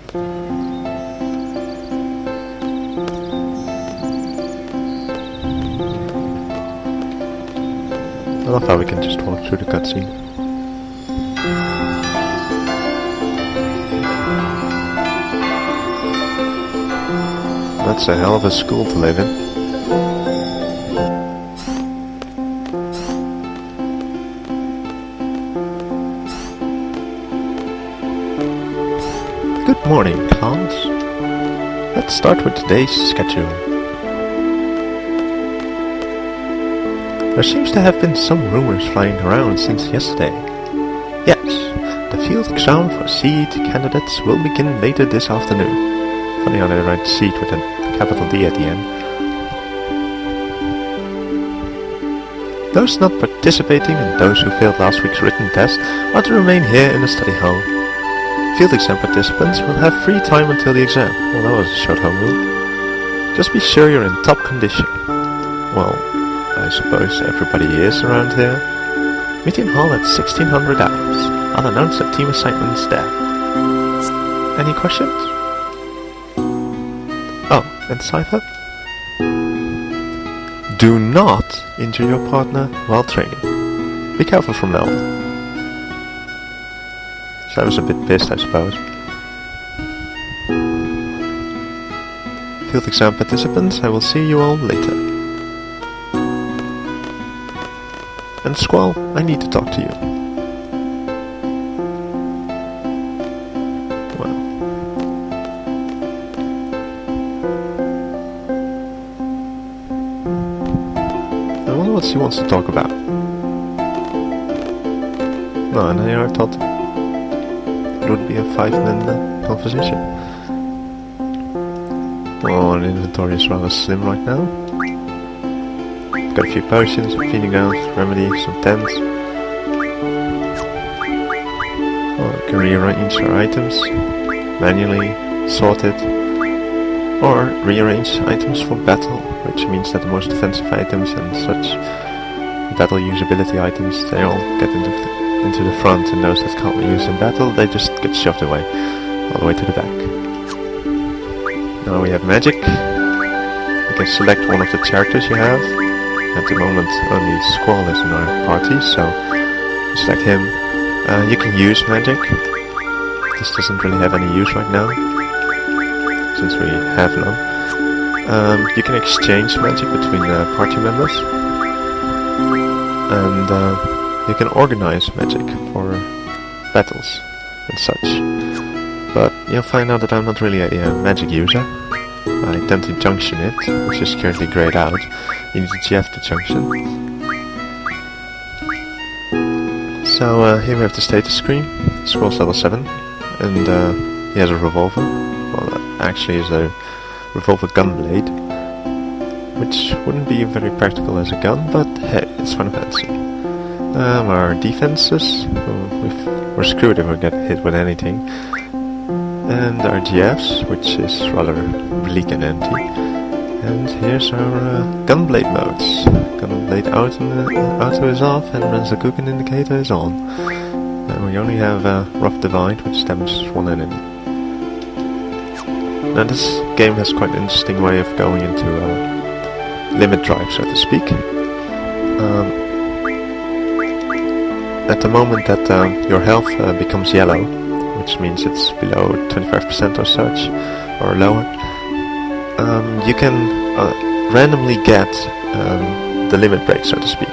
I love how we can just walk through the cutscene. That's a hell of a school to live in. Good morning, class. Let's start with today's schedule. There seems to have been some rumors flying around since yesterday. Yes, the field exam for CET candidates will begin later this afternoon. Funny how they write seat with a capital D at the end. Those not participating and those who failed last week's written test are to remain here in the study hall. Field exam participants will have free time until the exam. Well, that was a short homeroom. Just be sure you're in top condition. Well, I suppose everybody is around here. Meeting hall at 1600 hours. I'll announce the team assignments there. Any questions? Oh, and Cypher? Do not injure your partner while training. Be careful from now on. So I was a bit pissed, I suppose. Field exam participants, I will see you all later. And Squall, I need to talk to you. Well. I wonder what she wants to talk about. No, and I thought it would be a 5-minute conversation. Well, our inventory is rather slim right now. Got a few potions, some feeding grounds, remedies, some tents. Well, we can rearrange our items manually, sorted, or rearrange items for battle, which means that the most defensive items and such battle usability items, they all get into the front, and those that can't be used in battle, they just get shoved away, all the way to the back. Now we have magic. You can select one of the characters you have. At the moment only Squall is in our party, so select him. You can use magic. This doesn't really have any use right now, since we have none. You can exchange magic between party members, and you can organize magic for battles and such. But you'll find out that I'm not really a magic user. I tend to junction it, which is currently grayed out. You need to GF the junction. So here we have the status screen. Squall's level 7, and he has a revolver. Well, that actually is a revolver gun blade, which wouldn't be very practical as a gun, but hey, it's Final Fantasy. Our defenses, we're screwed if we get hit with anything. And our GFs, which is rather bleak and empty. And here's our gunblade modes. Gunblade auto is off, and Renzakuken indicator is on. And we only have Rough Divide, which damages one enemy. Now this game has quite an interesting way of going into limit drive, so to speak. At the moment that your health becomes yellow, which means it's below 25% or such, or lower, you can randomly get the limit break, so to speak,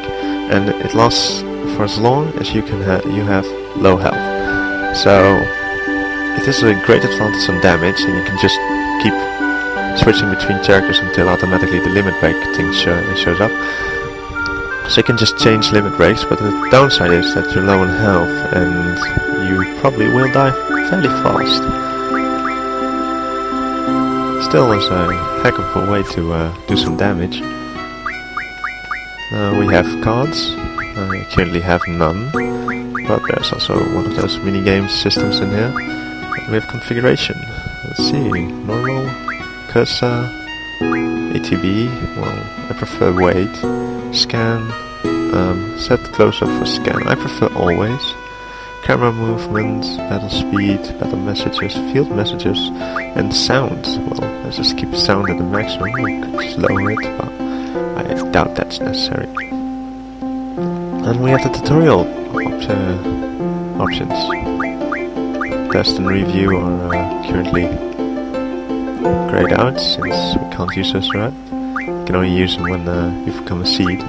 and it lasts for as long as you have low health. So it is a great advantage on damage, and you can just keep switching between characters until automatically the limit break thing shows up. So you can just change limit breaks, but the downside is that you're low on health and you probably will die fairly fast. Still, is a heck of a way to do some damage. We have cards. I currently have none, but there's also one of those minigame systems in here. And we have configuration. Let's see, normal, cursor, ATB, well, I prefer wait, scan, set close-up for scan, I prefer always, camera movements, battle speed, battle messages, field messages, and sound. Well, let's just keep sound at the maximum. We could lower it, but I doubt that's necessary. And we have the tutorial options. Test and review are currently grayed out since we can't use those right. You can only use them when you've become a seed.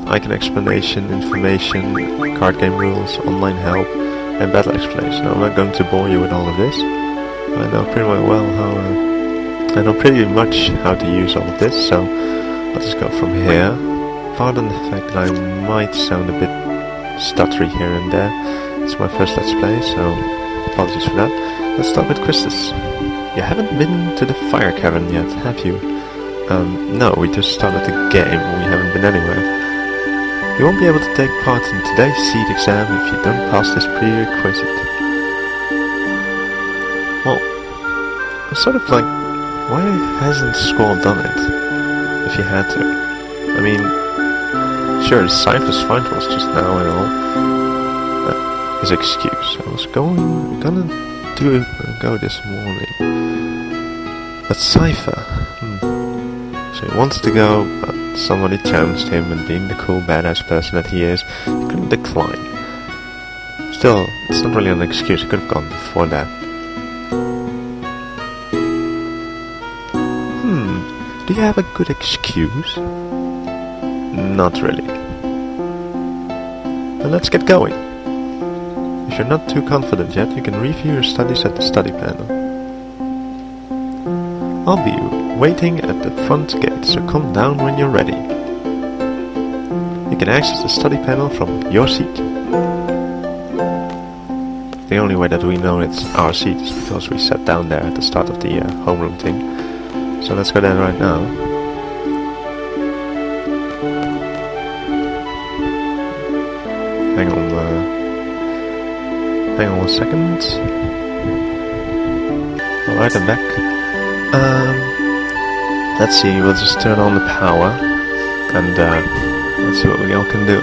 Icon explanation, information, card game rules, online help, and battle explanation. Now, I'm not going to bore you with all of this. I know pretty much how to use all of this, so I'll just go from here. Pardon the fact that I might sound a bit stuttery here and there. It's my first Let's Play, so apologies for that. Let's start with Christus. You haven't been to the fire cavern yet, have you? No, we just started the game. We haven't been anywhere. You won't be able to take part in today's seed exam if you don't pass this prerequisite. Well, I'm sort of like, why hasn't Squall done it? If he had to. I mean, sure, Cypher's find was just now and all. His excuse. I was gonna go this morning. But Cypher, So he wants to go, but somebody challenged him, and being the cool badass person that he is, he couldn't decline. Still, it's not really an excuse, he could have gone before that. Do you have a good excuse? Not really. Then let's get going. If you're not too confident yet, you can review your studies at the study panel. I'll be waiting at the front gate, so come down when you're ready. You can access the study panel from your seat. The only way that we know it's our seat is because we sat down there at the start of the homeroom thing. So let's go there right now. Hang on 1 second. Alright, I'm back. Let's see, we'll just turn on the power and let's see what we all can do.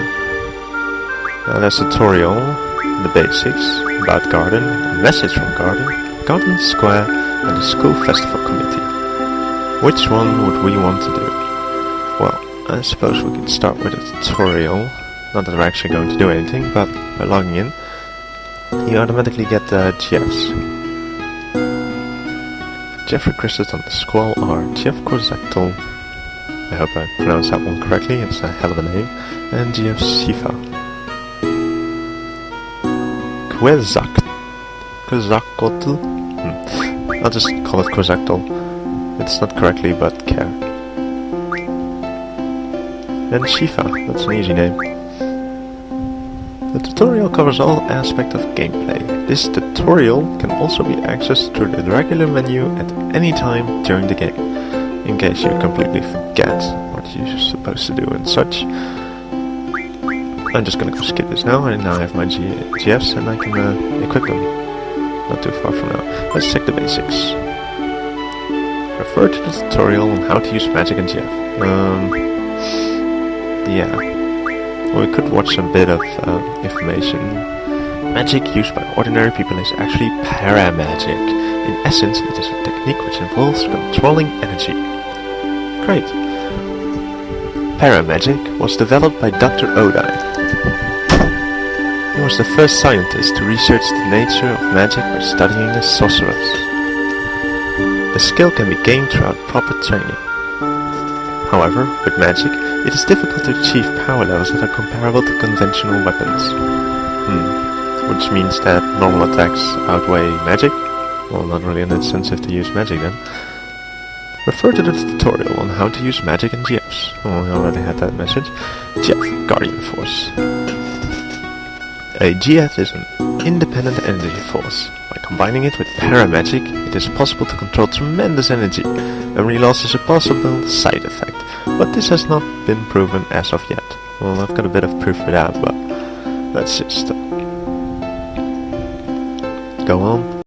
There's a tutorial, the basics, about garden, a message from garden square, and the school festival committee. Which one would we want to do? Well, I suppose we could start with a tutorial. Not that we're actually going to do anything, but by logging in, you automatically get the GFs. Jeffrey Christus and the Squall are Jeff Korzaktal, I hope I pronounced that one correctly, it's a hell of a name, and GF Shifa. Korzaktal? I'll just call it Korzaktal. It's not correctly, but care. And Shifa, that's an easy name. The tutorial covers all aspects of gameplay. This tutorial can also be accessed through the regular menu at any time during the game, in case you completely forget what you're supposed to do and such. I'm just gonna go skip this now, and now I have my GFs and I can equip them. Not too far from now. Let's check the basics. Refer to the tutorial on how to use magic and GF. Yeah. Well, we could watch a bit of information. Magic used by ordinary people is actually para-magic. In essence, it is a technique which involves controlling energy. Great. Para-magic was developed by Dr. Odai. He was the first scientist to research the nature of magic by studying the sorcerers. The skill can be gained throughout proper training. However, with magic, it is difficult to achieve power levels that are comparable to conventional weapons. Which means that normal attacks outweigh magic? Well, not really in that sense if to use magic then. Refer to the tutorial on how to use magic and GFs. Oh, I already had that message. GF, Guardian Force. A GF is an independent energy force. By combining it with paramagic, it is possible to control tremendous energy. Memory loss is a possible side effect, but this has not been proven as of yet. Well, I've got a bit of proof for that, but let's just go on.